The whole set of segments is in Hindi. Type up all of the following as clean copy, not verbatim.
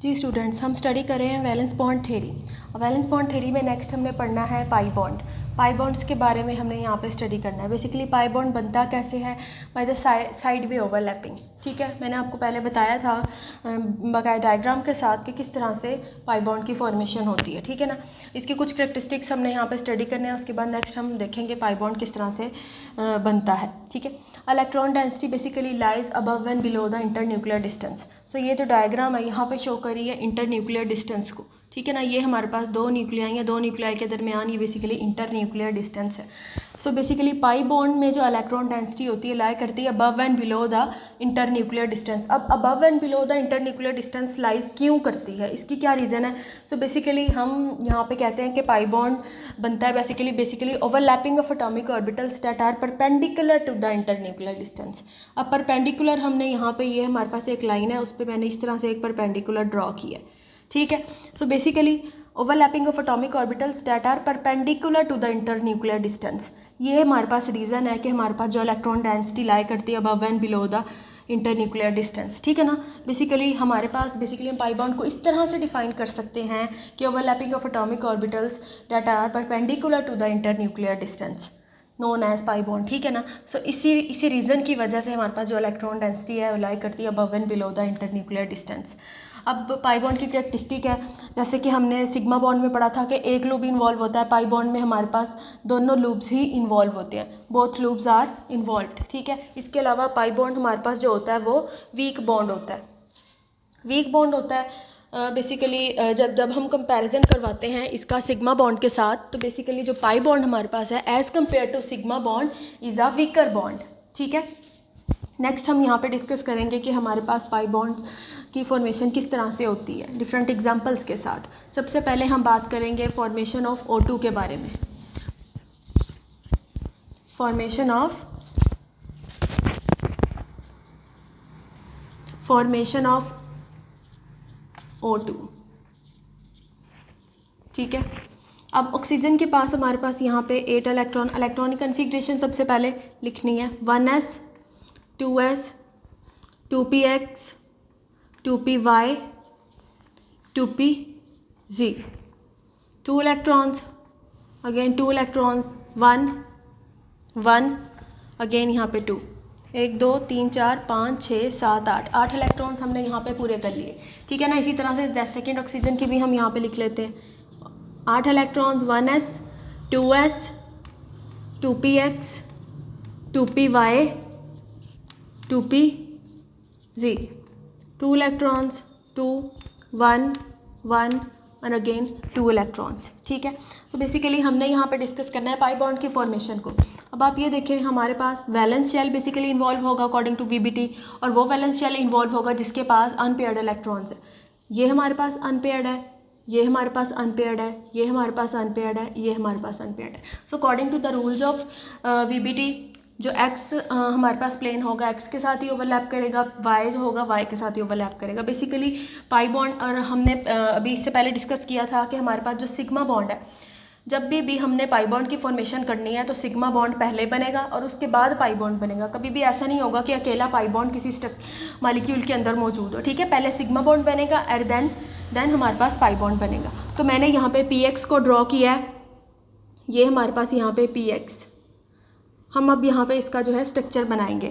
जी स्टूडेंट्स, हम स्टडी कर रहे हैं valence bond theory. Valence bond theory में नेक्स्ट हमने पढ़ना है पाई बॉन्ड। पाई बॉन्ड्स के बारे में हमने यहाँ पे स्टडी करना है। बेसिकली पाई बॉन्ड बनता कैसे है, by the side way overlapping. ठीक है, मैंने आपको पहले बताया था बकाया डायग्राम के साथ कि किस तरह से पाई बॉन्ड की फॉर्मेशन होती है। ठीक है ना, इसकी कुछ करेक्टरिस्टिक्स हमने यहाँ पे स्टडी करने हैं। उसके बाद नेक्स्ट हम देखेंगे पाई बॉन्ड किस तरह से बनता है। ठीक है, electron density basically lies above and below the inter nuclear distance. So ये जो डायग्राम है यहाँ पे शो करी है इंटर न्यूक्लियर डिस्टेंस को। ठीक है ना, ये हमारे पास दो न्यूक्लियाई हैं, दो न्यूक्लियाई के दरमियान ये बेसिकली इंटर न्यूक्लियर डिस्टेंस है। सो बेसिकली पाई बॉन्ड में जो इलेक्ट्रॉन डेंसिटी होती है लाई करती है above and below the inter nuclear distance. अब above and below the inter nuclear distance lies क्यों करती है, इसकी क्या रीज़न है? सो बेसिकली हम यहाँ पे कहते हैं कि पाई बॉन्ड बनता है basically overlapping of atomic orbitals that are perpendicular to the inter nuclear distance. अब परपेंडिकुलर हमने यहाँ पे ये हमारे पास एक लाइन है, उस पर मैंने इस तरह से एक परपेंडिकुलर ड्रॉ किया है। ठीक है, so basically overlapping of atomic orbitals that are perpendicular to the inter nuclear distance. ये हमारे पास रीज़न है कि हमारे पास जो इलेक्ट्रॉन डेंसिटी लाई करती है above and below the inter nuclear distance. ठीक है ना, बेसिकली हमारे पास बेसिकली हम पाई बॉन्ड को इस तरह से डिफाइन कर सकते हैं कि overlapping of atomic orbitals that are perpendicular to the inter nuclear distance known as pi bond. ठीक है ना, सो इसी रीज़न की वजह से हमारे पास जो इलेक्ट्रॉन डेंसिटी है वो लाई करती है above and below the inter nuclear distance. अब पाई बॉन्ड की कैरेक्टरिस्टिक है, जैसे कि हमने सिग्मा बॉन्ड में पढ़ा था कि एक लूप इन्वॉल्व होता है। पाई बॉन्ड में हमारे पास दोनों लूप्स ही इन्वॉल्व होते हैं, बोथ लूप्स आर इन्वॉल्व्ड। ठीक है, इसके अलावा पाई बॉन्ड हमारे पास जो होता है वो वीक बॉन्ड होता है। वीक बॉन्ड होता है बेसिकली जब हम कंपैरिजन करवाते हैं इसका सिग्मा बॉन्ड के साथ, तो बेसिकली जो पाई बॉन्ड हमारे पास है as compare to sigma bond is a weaker bond. ठीक है, नेक्स्ट हम यहाँ पे डिस्कस करेंगे कि हमारे पास पाई बॉन्ड्स की फॉर्मेशन किस तरह से होती है डिफरेंट एग्जांपल्स के साथ। सबसे पहले हम बात करेंगे फॉर्मेशन ऑफ O2 के बारे में। Formation of O2। ठीक है, अब ऑक्सीजन के पास हमारे पास यहाँ पे 8 इलेक्ट्रॉनिक कन्फिग्रेशन सबसे पहले लिखनी है। 1s 2s 2px 2py 2pz। 2 electrons again 2 electrons 1 1 again यहाँ पे 2 1 2 3 4 5 6 7 8 इलेक्ट्रॉन्स हमने यहाँ पे पूरे कर लिए। ठीक है ना, इसी तरह से सेकेंड ऑक्सीजन की भी हम यहाँ पे लिख लेते हैं। 8 electrons 1s 2s 2px 2py 2pz। 2 electrons 2 1 1 और अगेन 2 इलेक्ट्रॉन्स। ठीक है, तो बेसिकली हमने यहाँ पे डिस्कस करना है पाई बॉन्ड की फॉर्मेशन को। अब आप ये देखें, हमारे पास वैलेंस शेल बेसिकली इन्वॉल्व होगा अकॉर्डिंग टू VBT, और वो वैलेंस शेल इन्वॉल्व होगा जिसके पास अनपेयर्ड इलेक्ट्रॉन्स है। ये हमारे पास अनपेयर्ड है, ये हमारे पास अनपेयर्ड है, ये हमारे पास अनपेयर्ड है, ये हमारे पास अनपेयर्ड है। So according to the rules of VBT, जो x हमारे पास प्लेन होगा x के साथ ही ओवरलैप करेगा, y जो होगा y के साथ ही ओवरलैप करेगा। बेसिकली पाई बॉन्ड, और हमने अभी इससे पहले डिस्कस किया था कि हमारे पास जो सिग्मा बॉन्ड है, जब भी हमने पाई बॉन्ड की फॉर्मेशन करनी है तो सिग्मा बॉन्ड पहले बनेगा और उसके बाद पाई बॉन्ड बनेगा। कभी भी ऐसा नहीं होगा कि अकेला पाई बॉन्ड किसी मालिक्यूल के अंदर मौजूद हो। ठीक है, पहले सिग्मा बॉन्ड बनेगा और देन हमारे पास पाई बॉन्ड बनेगा। तो मैंने यहाँ पे px को ड्रॉ किया है, ये हमारे पास यहाँ पे px। हम अब यहाँ पे इसका जो है स्ट्रक्चर बनाएंगे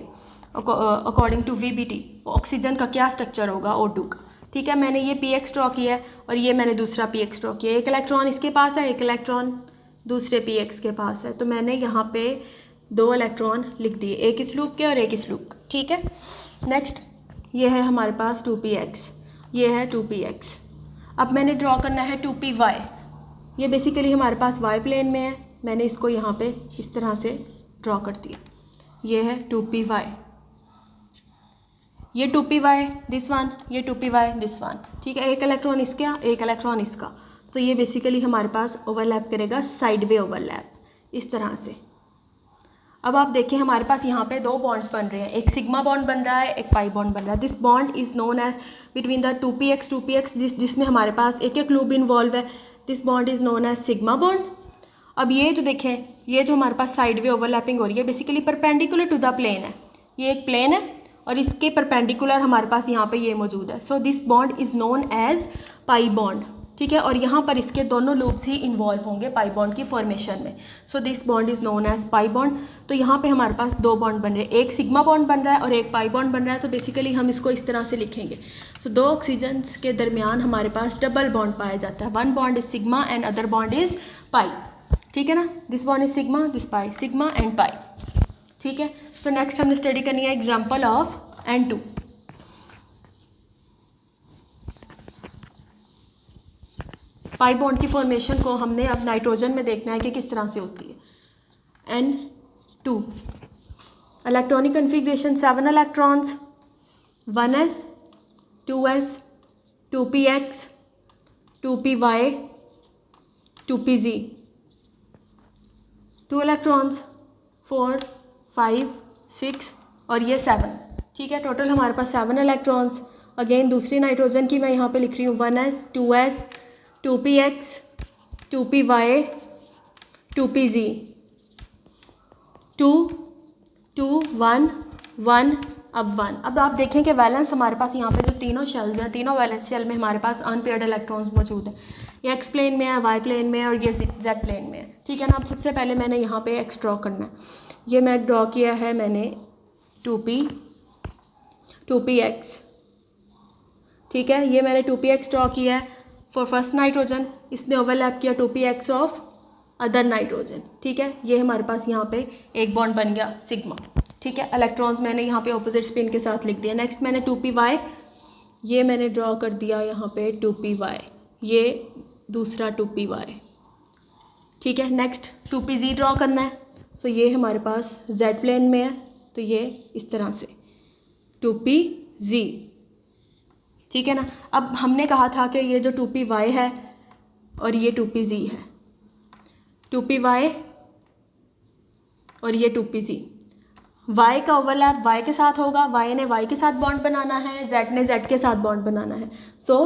अकॉर्डिंग टू VBT। ऑक्सीजन का क्या स्ट्रक्चर होगा O2 का। ठीक है, मैंने ये px ड्रॉ किया है और ये मैंने दूसरा px ड्रॉ किया है। एक इलेक्ट्रॉन इसके पास है, एक इलेक्ट्रॉन दूसरे px के पास है, तो मैंने यहाँ पे 2 इलेक्ट्रॉन लिख दिए, एक इस लूप के और एक इस लूप का। ठीक है, नेक्स्ट ये है हमारे पास 2px, ये है 2px। अब मैंने ड्रॉ करना है 2py। ये बेसिकली हमारे पास y प्लेन में है, मैंने इसको यहाँ पे इस तरह से ड्रॉ कर दिया। ये है 2py, ये 2py दिस वन, ये 2py दिस वन। ठीक है, एक इलेक्ट्रॉन इसका, एक इलेक्ट्रॉन इसका। सो ये बेसिकली हमारे पास ओवरलैप करेगा, साइड वे ओवरलैप इस तरह से। अब आप देखें, हमारे पास यहाँ पे 2 बॉन्ड्स बन रहे हैं, एक सिग्मा बॉन्ड बन रहा है, एक पाई बॉन्ड बन रहा है। This bond is known as between the 2px जिसमें हमारे पास एक एक लूप इन्वॉल्व है। This bond is known as sigma bond. अब ये जो देखें, ये जो हमारे पास साइड वे ओवरलैपिंग हो रही है basically perpendicular to the plane है। ये एक प्लेन है और इसके परपेंडिकुलर हमारे पास यहाँ पे ये मौजूद है। So this bond is known as pi bond, ठीक है। और यहाँ पर इसके दोनों लूप्स ही इन्वॉल्व होंगे पाई बॉन्ड की फॉर्मेशन में। So this bond is known as pi bond. तो यहाँ पे हमारे पास दो बॉन्ड बन रहे हैं, एक सिग्मा बॉन्ड बन रहा है और एक पाई बॉन्ड बन रहा है। सो बेसिकली हम इसको इस तरह से लिखेंगे। सो दो ऑक्सीजन्स के दरमियान हमारे पास डबल बॉन्ड पाया जाता है। One bond is sigma and other bond is pi, ठीक है ना। This bond is sigma, this pi, sigma and pi, ठीक है। सो नेक्स्ट हमने स्टडी करनी है example of N2। Pi bond की फॉर्मेशन को हमने अब नाइट्रोजन में देखना है कि किस तरह से होती है। N2 electronic configuration 7 electrons, 1s 2s 2px 2py 2pz, 2 electrons 4 5 6 और ये 7, ठीक है। टोटल हमारे पास 7 इलेक्ट्रॉन्स। अगेन दूसरी नाइट्रोजन की मैं यहाँ पे लिख रही हूँ 1s 2s 2px 2py 2pz, 2 2 1 1 अब 1। अब आप देखें कि वैलेंस हमारे पास यहाँ पे जो तीनों शेल्स हैं, तीनों वैलेंस शेल में हमारे पास अनपेयर्ड इलेक्ट्रॉन्स मौजूद है। ये एक्स प्लेन में है, वाई प्लेन में है और ये जेड प्लेन में है, ठीक है ना। अब सबसे पहले मैंने यहाँ पे एक्स ड्रॉ करना है। ये मैं ड्रॉ किया है मैंने 2px, ठीक है। ये मैंने 2px ड्रॉ किया है फॉर फर्स्ट नाइट्रोजन। इसने ओवरलैप किया 2px ऑफ अदर नाइट्रोजन, ठीक है। ये हमारे पास यहाँ पे एक बॉन्ड बन गया सिग्मा, ठीक है। इलेक्ट्रॉन्स मैंने यहाँ पे ऑपोजिट स्पिन के साथ लिख दिया। नेक्स्ट मैंने 2py, ये मैंने ड्रॉ कर दिया यहाँ पे 2py, ये दूसरा 2py, ठीक है। नेक्स्ट 2pz ड्रॉ करना है। सो ये हमारे पास z प्लेन में है, तो ये इस तरह से 2pz, ठीक है ना। अब हमने कहा था कि ये जो 2py है और ये 2pz है, 2py और ये 2pz, y का ओवरलैप y के साथ होगा, y ने y के साथ बॉन्ड बनाना है, z ने z के साथ बॉन्ड बनाना है। सो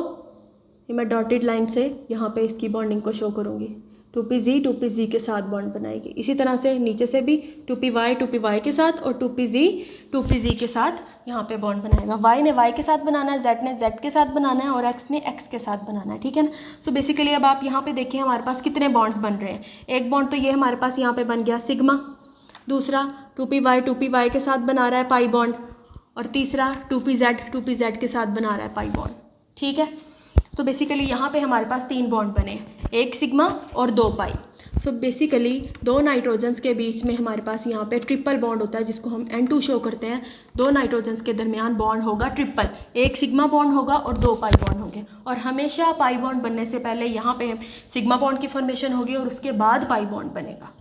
ये मैं डॉटेड लाइन से यहाँ पे इसकी बॉन्डिंग को शो करूँगी। 2pz के साथ बॉन्ड बनाएगी। इसी तरह से नीचे से भी 2py के साथ और 2pz के साथ यहाँ पे बॉन्ड बनाएगा। y ने y के साथ बनाना है, z ने z के साथ बनाना है और x ने x के साथ बनाना है, ठीक है ना। सो बेसिकली अब आप यहाँ पे देखिए हमारे पास कितने बॉन्ड्स बन रहे हैं। एक बॉन्ड तो ये हमारे पास यहाँ पे बन गया सिग्मा, दूसरा 2py के साथ बना रहा है पाई बॉन्ड और तीसरा 2pz के साथ बना रहा है पाई बॉन्ड, ठीक है। तो बेसिकली यहाँ पे हमारे पास 3 बॉन्ड बने, एक सिग्मा और 2 पाई। सो बेसिकली दो नाइट्रोजन्स के बीच में हमारे पास यहाँ पे ट्रिपल बॉन्ड होता है जिसको हम N2 शो करते हैं। दो नाइट्रोजन्स के दरमियान बॉन्ड होगा ट्रिपल, एक सिग्मा बॉन्ड होगा और 2 पाई बॉन्ड होंगे। और हमेशा पाई बॉन्ड बनने से पहले यहाँ पे सिग्मा बॉन्ड की फॉर्मेशन होगी और उसके बाद पाई बॉन्ड बनेगा।